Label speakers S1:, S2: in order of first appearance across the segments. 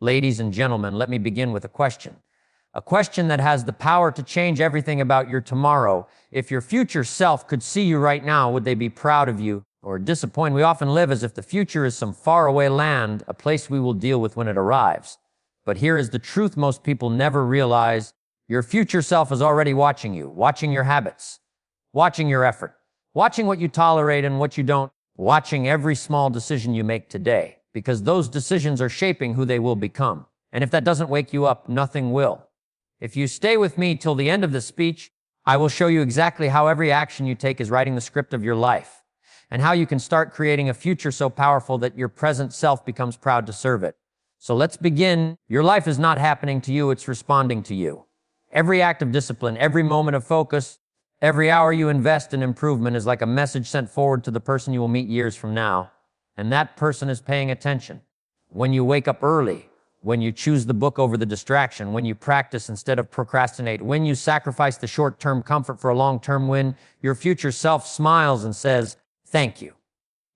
S1: Ladies and gentlemen, let me begin with a question. A question that has the power to change everything about your tomorrow. If your future self could see you right now, would they be proud of you or disappointed? We often live as if the future is some faraway land, a place we will deal with when it arrives. But here is the truth most people never realize. Your future self is already watching you, watching your habits, watching your effort, watching what you tolerate and what you don't, watching every small decision you make today, because those decisions are shaping who they will become. And if that doesn't wake you up, nothing will. If you stay with me till the end of the speech, I will show you exactly how every action you take is writing the script of your life, and how you can start creating a future so powerful that your present self becomes proud to serve it. So let's begin. Your life is not happening to you, it's responding to you. Every act of discipline, every moment of focus, every hour you invest in improvement is like a message sent forward to the person you will meet years from now, and that person is paying attention. When you wake up early, when you choose the book over the distraction, when you practice instead of procrastinate, when you sacrifice the short-term comfort for a long-term win, your future self smiles and says, "Thank you.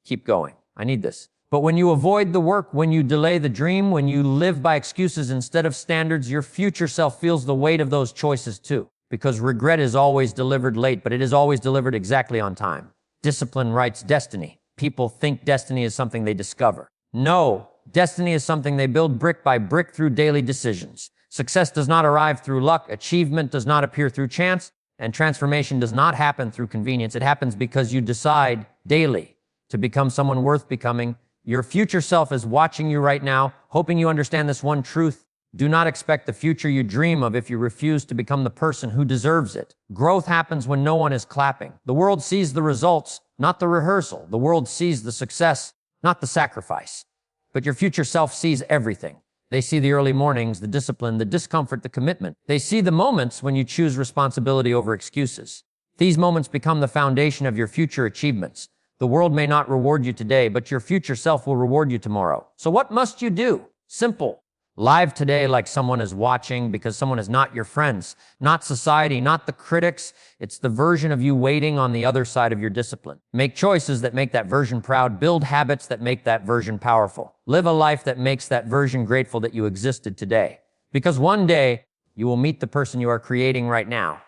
S1: Keep going. I need this." But when you avoid the work, when you delay the dream, when you live by excuses instead of standards, your future self feels the weight of those choices too. Because regret is always delivered late, but it is always delivered exactly on time. Discipline writes destiny. People think destiny is something they discover. No. Destiny is something they build brick by brick through daily decisions. Success does not arrive through luck, achievement does not appear through chance, and transformation does not happen through convenience. It happens because you decide daily to become someone worth becoming. Your future self is watching you right now, hoping you understand this one truth. Do not expect the future you dream of if you refuse to become the person who deserves it. Growth happens when no one is clapping. The world sees the results, not the rehearsal. The world sees the success, not the sacrifice. But your future self sees everything. They see the early mornings, the discipline, the discomfort, the commitment. They see the moments when you choose responsibility over excuses. These moments become the foundation of your future achievements. The world may not reward you today, but your future self will reward you tomorrow. So what must you do? Simple. Live today like someone is watching, because someone is not your friends, not society, not the critics. It's the version of you waiting on the other side of your discipline. Make choices that make that version proud. Build habits that make that version powerful. Live a life that makes that version grateful that you existed today. Because one day you will meet the person you are creating right now.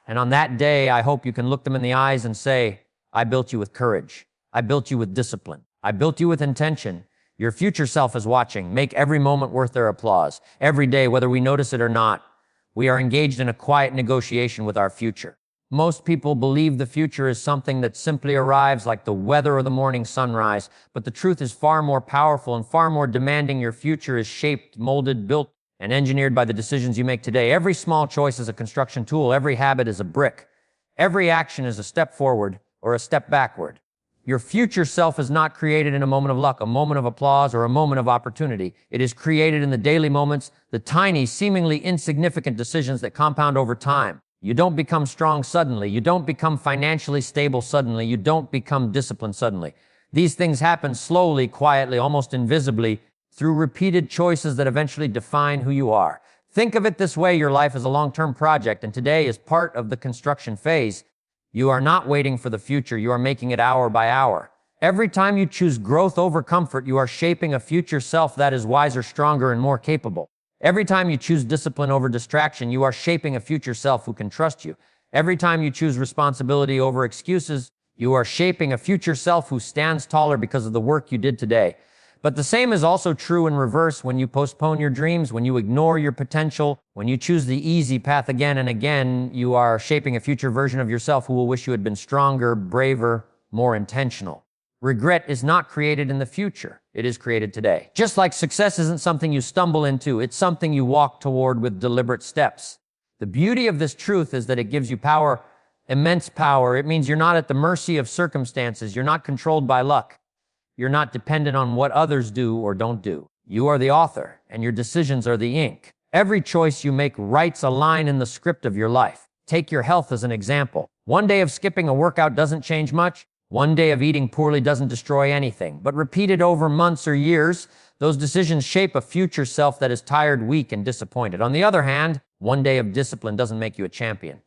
S1: And on that day, I hope you can look them in the eyes and say, "I built you with courage. I built you with discipline. I built you with intention." Your future self is watching. Make every moment worth their applause. Every day, whether we notice it or not, we are engaged in a quiet negotiation with our future. Most people believe the future is something that simply arrives like the weather or the morning sunrise, but the truth is far more powerful and far more demanding. Your future is shaped, molded, built, and engineered by the decisions you make today. Every small choice is a construction tool. Every habit is a brick. Every action is a step forward or a step backward. Your future self is not created in a moment of luck, a moment of applause, or a moment of opportunity. It is created in the daily moments, the tiny, seemingly insignificant decisions that compound over time. You don't become strong suddenly. You don't become financially stable suddenly. You don't become disciplined suddenly. These things happen slowly, quietly, almost invisibly, through repeated choices that eventually define who you are. Think of it this way: your life is a long-term project, and today is part of the construction phase. You are not waiting for the future, you are making it hour by hour. Every time you choose growth over comfort, you are shaping a future self that is wiser, stronger, and more capable. Every time you choose discipline over distraction, you are shaping a future self who can trust you. Every time you choose responsibility over excuses, you are shaping a future self who stands taller because of the work you did today. But the same is also true in reverse. When you postpone your dreams, when you ignore your potential, when you choose the easy path again and again, you are shaping a future version of yourself who will wish you had been stronger, braver, more intentional. Regret is not created in the future. It is created today. Just like success isn't something you stumble into, it's something you walk toward with deliberate steps. The beauty of this truth is that it gives you power, immense power. It means you're not at the mercy of circumstances. You're not controlled by luck. You're not dependent on what others do or don't do. You are the author, and your decisions are the ink. Every choice you make writes a line in the script of your life. Take your health as an example. One day of skipping a workout doesn't change much. One day of eating poorly doesn't destroy anything. But repeated over months or years, those decisions shape a future self that is tired, weak, and disappointed. On the other hand, one day of discipline doesn't make you a champion.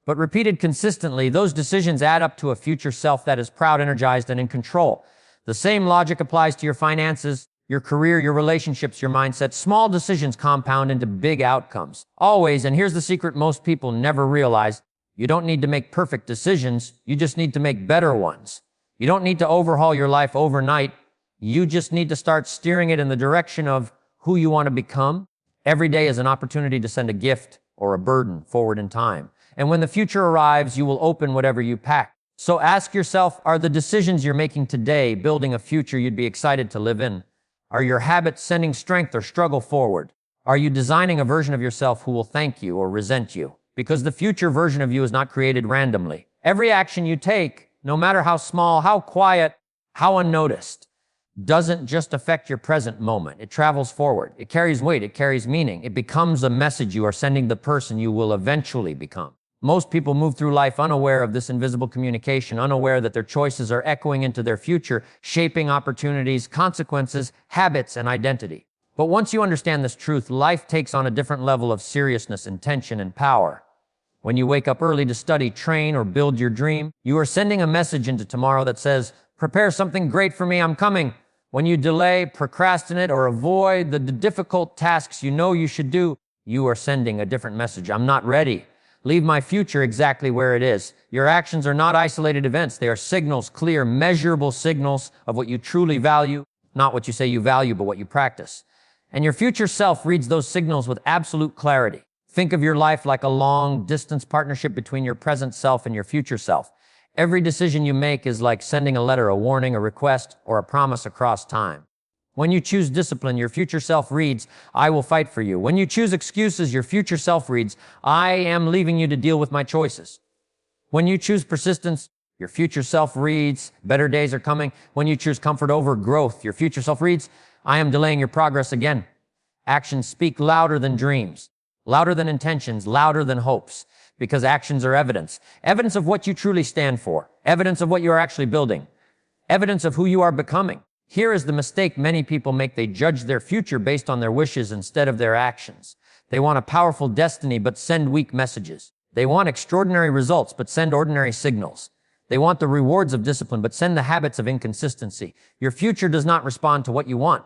S1: But repeated consistently, those decisions add up to a future self that is proud, energized, and in control. The same logic applies to your finances, your career, your relationships, your mindset. Small decisions compound into big outcomes. Always, and here's the secret most people never realize, you don't need to make perfect decisions, you just need to make better ones. You don't need to overhaul your life overnight, you just need to start steering it in the direction of who you want to become. Every day is an opportunity to send a gift or a burden forward in time. And when the future arrives, you will open whatever you pack. So ask yourself, are the decisions you're making today building a future you'd be excited to live in? Are your habits sending strength or struggle forward? Are you designing a version of yourself who will thank you or resent you? Because the future version of you is not created randomly. Every action you take, no matter how small, how quiet, how unnoticed, doesn't just affect your present moment. It travels forward. It carries weight. It carries meaning. It becomes a message you are sending the person you will eventually become. Most people move through life unaware of this invisible communication, unaware that their choices are echoing into their future, shaping opportunities, consequences, habits, and identity. But once you understand this truth, life takes on a different level of seriousness, intention, and power. When you wake up early to study, train, or build your dream, you are sending a message into tomorrow that says, prepare something great for me, I'm coming. When you delay, procrastinate, or avoid the difficult tasks you know you should do, you are sending a different message. I'm not ready. Leave my future exactly where it is. Your actions are not isolated events. They are signals, clear, measurable signals of what you truly value, not what you say you value, but what you practice. And your future self reads those signals with absolute clarity. Think of your life like a long-distance partnership between your present self and your future self. Every decision you make is like sending a letter, a warning, a request, or a promise across time. When you choose discipline, your future self reads, I will fight for you. When you choose excuses, your future self reads, I am leaving you to deal with my choices. When you choose persistence, your future self reads, better days are coming. When you choose comfort over growth, your future self reads, I am delaying your progress again. Actions speak louder than dreams, louder than intentions, louder than hopes. Because actions are evidence. Evidence of what you truly stand for. Evidence of what you are actually building. Evidence of who you are becoming. Here is the mistake many people make. They judge their future based on their wishes instead of their actions. They want a powerful destiny but send weak messages. They want extraordinary results but send ordinary signals. They want the rewards of discipline but send the habits of inconsistency. Your future does not respond to what you want.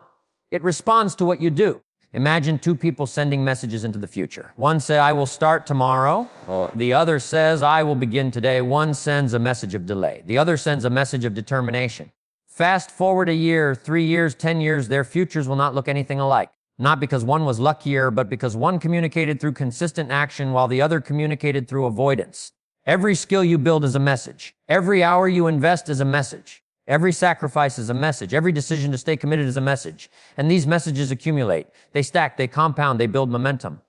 S1: It responds to what you do. Imagine two people sending messages into the future. One says, I will start tomorrow. The other says, I will begin today. One sends a message of delay. The other sends a message of determination. Fast forward a year, 3 years, 10 years, their futures will not look anything alike. Not because one was luckier, but because one communicated through consistent action while the other communicated through avoidance. Every skill you build is a message. Every hour you invest is a message. Every sacrifice is a message. Every decision to stay committed is a message. And these messages accumulate. They stack, they compound, they build momentum.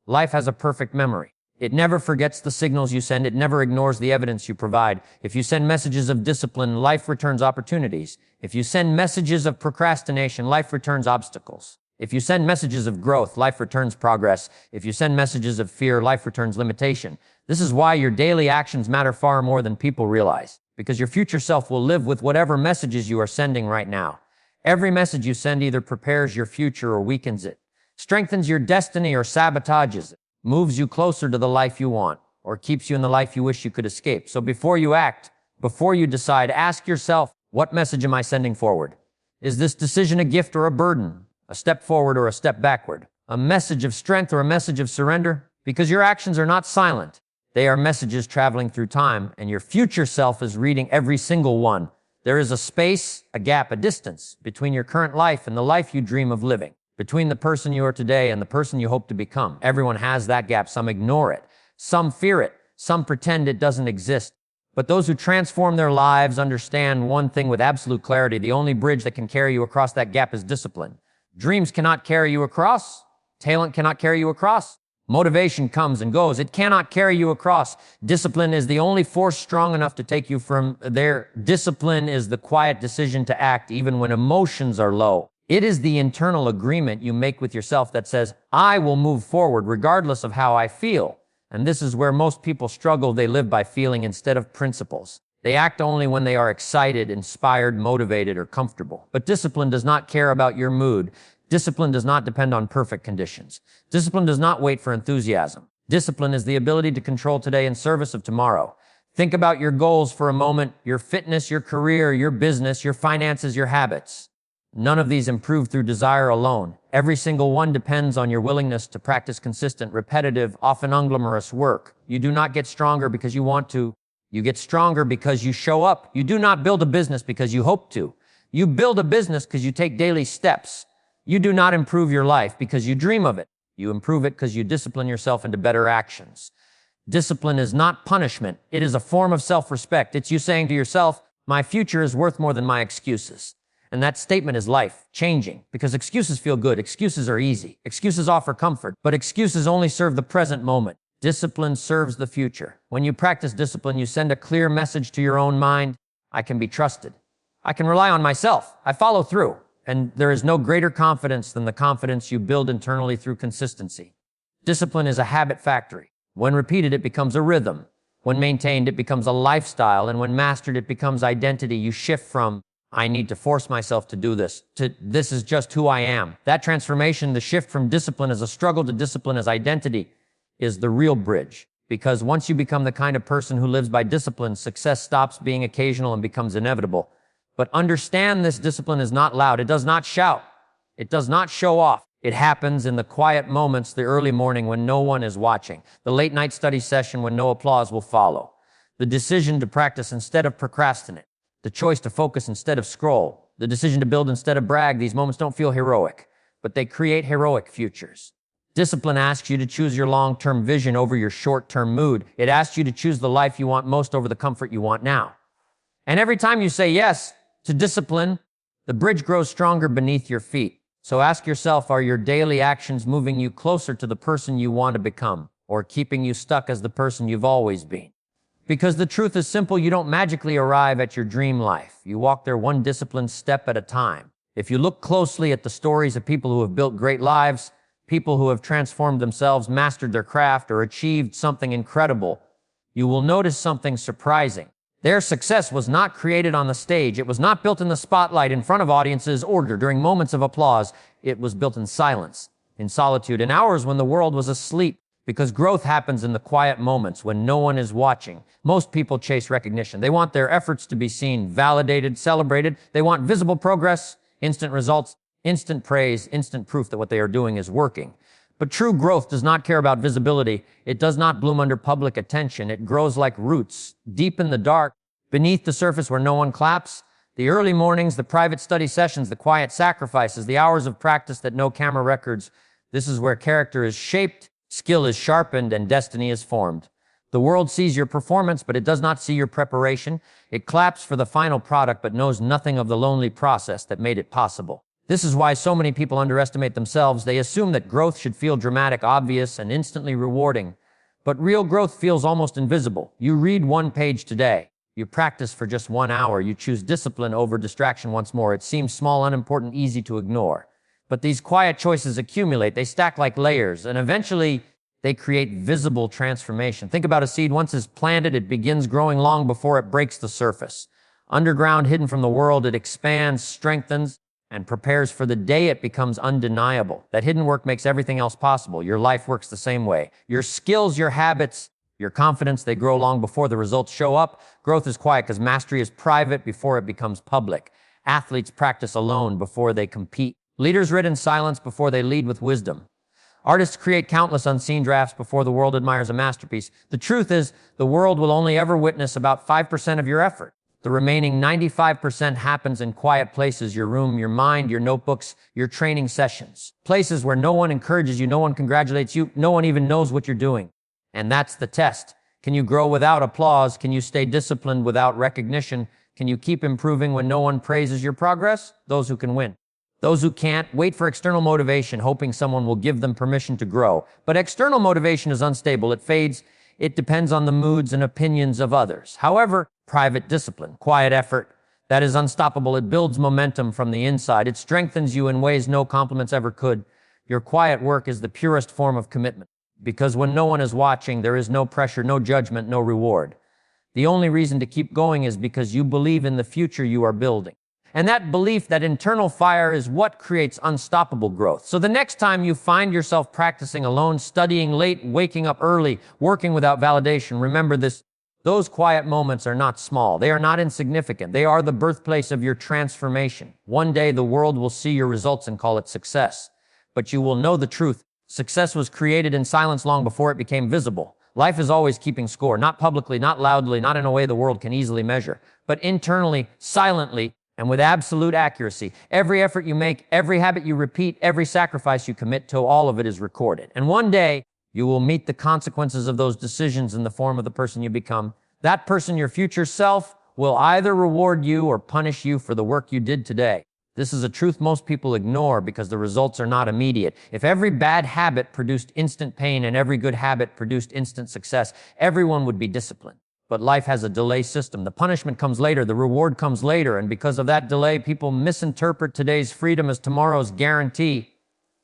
S1: Life has a perfect memory. It never forgets the signals you send. It never ignores the evidence you provide. If you send messages of discipline, life returns opportunities. If you send messages of procrastination, life returns obstacles. If you send messages of growth, life returns progress. If you send messages of fear, life returns limitation. This is why your daily actions matter far more than people realize. Because your future self will live with whatever messages you are sending right now. Every message you send either prepares your future or weakens it, strengthens your destiny or sabotages it, moves you closer to the life you want, or keeps you in the life you wish you could escape. So before you act, before you decide, ask yourself, what message am I sending forward? Is this decision a gift or a burden? A step forward or a step backward? A message of strength or a message of surrender? Because your actions are not silent. They are messages traveling through time, and your future self is reading every single one. There is a space, a gap, a distance between your current life and the life you dream of living, between the person you are today and the person you hope to become. Everyone has that gap. Some ignore it. Some fear it. Some pretend it doesn't exist. But those who transform their lives understand one thing with absolute clarity. The only bridge that can carry you across that gap is discipline. Dreams cannot carry you across. Talent cannot carry you across. Motivation comes and goes. It cannot carry you across. Discipline is the only force strong enough to take you from there. Discipline is the quiet decision to act even when emotions are low. It is the internal agreement you make with yourself that says, I will move forward regardless of how I feel. And this is where most people struggle. They live by feeling instead of principles. They act only when they are excited, inspired, motivated, or comfortable. But discipline does not care about your mood. Discipline does not depend on perfect conditions. Discipline does not wait for enthusiasm. Discipline is the ability to control today in service of tomorrow. Think about your goals for a moment, your fitness, your career, your business, your finances, your habits. None of these improve through desire alone. Every single one depends on your willingness to practice consistent, repetitive, often unglamorous work. You do not get stronger because you want to. You get stronger because you show up. You do not build a business because you hope to. You build a business because you take daily steps. You do not improve your life because you dream of it. You improve it because you discipline yourself into better actions. Discipline is not punishment. It is a form of self-respect. It's you saying to yourself, my future is worth more than my excuses. And that statement is life-changing because excuses feel good. Excuses are easy. Excuses offer comfort, but excuses only serve the present moment. Discipline serves the future. When you practice discipline, you send a clear message to your own mind. I can be trusted. I can rely on myself. I follow through. And there is no greater confidence than the confidence you build internally through consistency. Discipline is a habit factory. When repeated, it becomes a rhythm. When maintained, it becomes a lifestyle. And when mastered, it becomes identity. You shift from, I need to force myself to do this, to this is just who I am. That transformation, the shift from discipline as a struggle to discipline as identity, is the real bridge. Because once you become the kind of person who lives by discipline, success stops being occasional and becomes inevitable. But understand this discipline is not loud. It does not shout. It does not show off. It happens in the quiet moments, the early morning when no one is watching, the late night study session when no applause will follow, the decision to practice instead of procrastinate, the choice to focus instead of scroll, the decision to build instead of brag. These moments don't feel heroic, but they create heroic futures. Discipline asks you to choose your long-term vision over your short-term mood. It asks you to choose the life you want most over the comfort you want now. And every time you say yes to discipline, the bridge grows stronger beneath your feet. So ask yourself, are your daily actions moving you closer to the person you want to become, or keeping you stuck as the person you've always been? Because the truth is simple, you don't magically arrive at your dream life. You walk there one disciplined step at a time. If you look closely at the stories of people who have built great lives, people who have transformed themselves, mastered their craft, or achieved something incredible, you will notice something surprising. Their success was not created on the stage. It was not built in the spotlight in front of audiences or during moments of applause. It was built in silence, in solitude, in hours when the world was asleep. Because growth happens in the quiet moments when no one is watching. Most people chase recognition. They want their efforts to be seen, validated, celebrated. They want visible progress, instant results, instant praise, instant proof that what they are doing is working. But true growth does not care about visibility. It does not bloom under public attention. It grows like roots, deep in the dark, beneath the surface where no one claps. The early mornings, the private study sessions, the quiet sacrifices, the hours of practice that no camera records. This is where character is shaped, skill is sharpened, and destiny is formed. The world sees your performance, but it does not see your preparation. It claps for the final product, but knows nothing of the lonely process that made it possible. This is why so many people underestimate themselves. They assume that growth should feel dramatic, obvious, and instantly rewarding. But real growth feels almost invisible. You read one page today. You practice for just 1 hour. You choose discipline over distraction once more. It seems small, unimportant, easy to ignore. But these quiet choices accumulate. They stack like layers, and eventually they create visible transformation. Think about a seed. Once it's planted, it begins growing long before it breaks the surface. Underground, hidden from the world, it expands, strengthens, and prepares for the day it becomes undeniable. That hidden work makes everything else possible. Your life works the same way. Your skills, your habits, your confidence, they grow long before the results show up. Growth is quiet because mastery is private before it becomes public. Athletes practice alone before they compete. Leaders read in silence before they lead with wisdom. Artists create countless unseen drafts before the world admires a masterpiece. The truth is, the world will only ever witness about 5% of your effort. The remaining 95% happens in quiet places, your room, your mind, your notebooks, your training sessions. Places where no one encourages you, no one congratulates you, no one even knows what you're doing. And that's the test. Can you grow without applause? Can you stay disciplined without recognition? Can you keep improving when no one praises your progress? Those who can win. Those who can't, wait for external motivation, hoping someone will give them permission to grow. But external motivation is unstable. It fades. It depends on the moods and opinions of others. However, private discipline, quiet effort, that is unstoppable. It builds momentum from the inside. It strengthens you in ways no compliments ever could. Your quiet work is the purest form of commitment. Because when no one is watching, there is no pressure, no judgment, no reward. The only reason to keep going is because you believe in the future you are building. And that belief, that internal fire, is what creates unstoppable growth. So the next time you find yourself practicing alone, studying late, waking up early, working without validation, remember this: Those quiet moments are not small. They are not insignificant. They are the birthplace of your transformation. One day the world will see your results and call it success. But you will know the truth. Success was created in silence long before it became visible. Life is always keeping score, not publicly, not loudly, not in a way the world can easily measure, but internally, silently, and with absolute accuracy. Every effort you make, every habit you repeat, every sacrifice you commit to, all of it is recorded. And one day, you will meet the consequences of those decisions in the form of the person you become. That person, your future self, will either reward you or punish you for the work you did today. This is a truth most people ignore because the results are not immediate. If every bad habit produced instant pain and every good habit produced instant success, everyone would be disciplined. But life has a delay system. The punishment comes later, the reward comes later, and because of that delay, people misinterpret today's freedom as tomorrow's guarantee.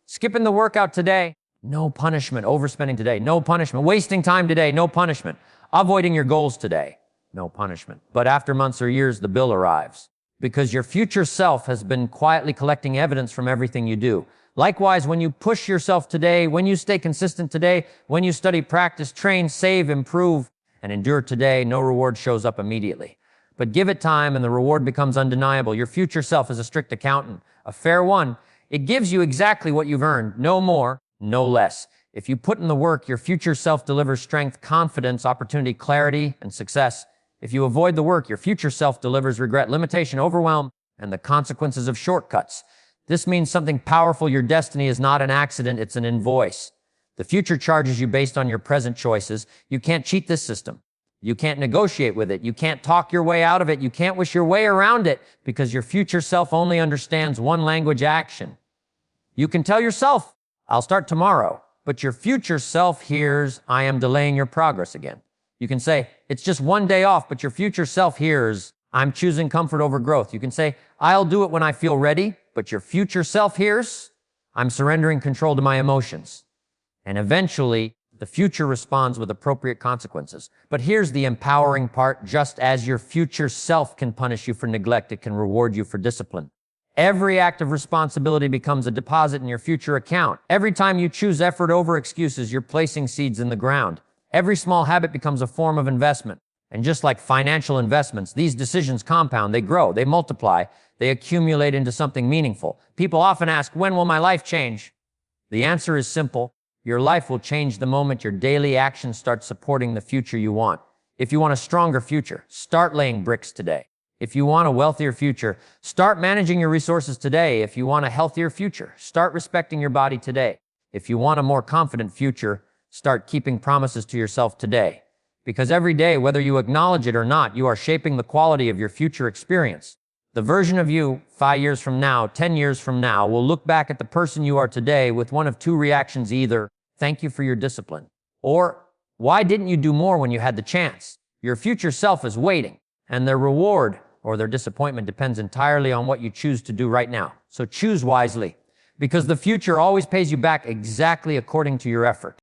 S1: Skipping the workout today, no punishment. Overspending today, no punishment. Wasting time today, no punishment. Avoiding your goals today, no punishment. But after months or years, the bill arrives. Because your future self has been quietly collecting evidence from everything you do. Likewise, when you push yourself today, when you stay consistent today, when you study, practice, train, save, improve, and endure today, no reward shows up immediately. But give it time and the reward becomes undeniable. Your future self is a strict accountant, a fair one. It gives you exactly what you've earned, no more, no less. If you put in the work, your future self delivers strength, confidence, opportunity, clarity, and success. If you avoid the work, your future self delivers regret, limitation, overwhelm, and the consequences of shortcuts. This means something powerful. Your destiny is not an accident, it's an invoice. The future charges you based on your present choices. You can't cheat this system. You can't negotiate with it. You can't talk your way out of it. You can't wish your way around it because your future self only understands one language: action. You can tell yourself, I'll start tomorrow, but your future self hears, I am delaying your progress again. You can say, it's just one day off, but your future self hears, I'm choosing comfort over growth. You can say, I'll do it when I feel ready, but your future self hears, I'm surrendering control to my emotions. And eventually, the future responds with appropriate consequences. But here's the empowering part: just as your future self can punish you for neglect, it can reward you for discipline. Every act of responsibility becomes a deposit in your future account. Every time you choose effort over excuses, you're placing seeds in the ground. Every small habit becomes a form of investment. And just like financial investments, these decisions compound, they grow, they multiply, they accumulate into something meaningful. People often ask, when will my life change? The answer is simple. Your life will change the moment your daily actions start supporting the future you want. If you want a stronger future, start laying bricks today. If you want a wealthier future, start managing your resources today. If you want a healthier future, start respecting your body today. If you want a more confident future, start keeping promises to yourself today. Because every day, whether you acknowledge it or not, you are shaping the quality of your future experience. The version of you 5 years from now, 10 years from now, will look back at the person you are today with one of two reactions: either, thank you for your discipline, or, why didn't you do more when you had the chance? Your future self is waiting, and their reward or their disappointment depends entirely on what you choose to do right now. So choose wisely, because the future always pays you back exactly according to your effort.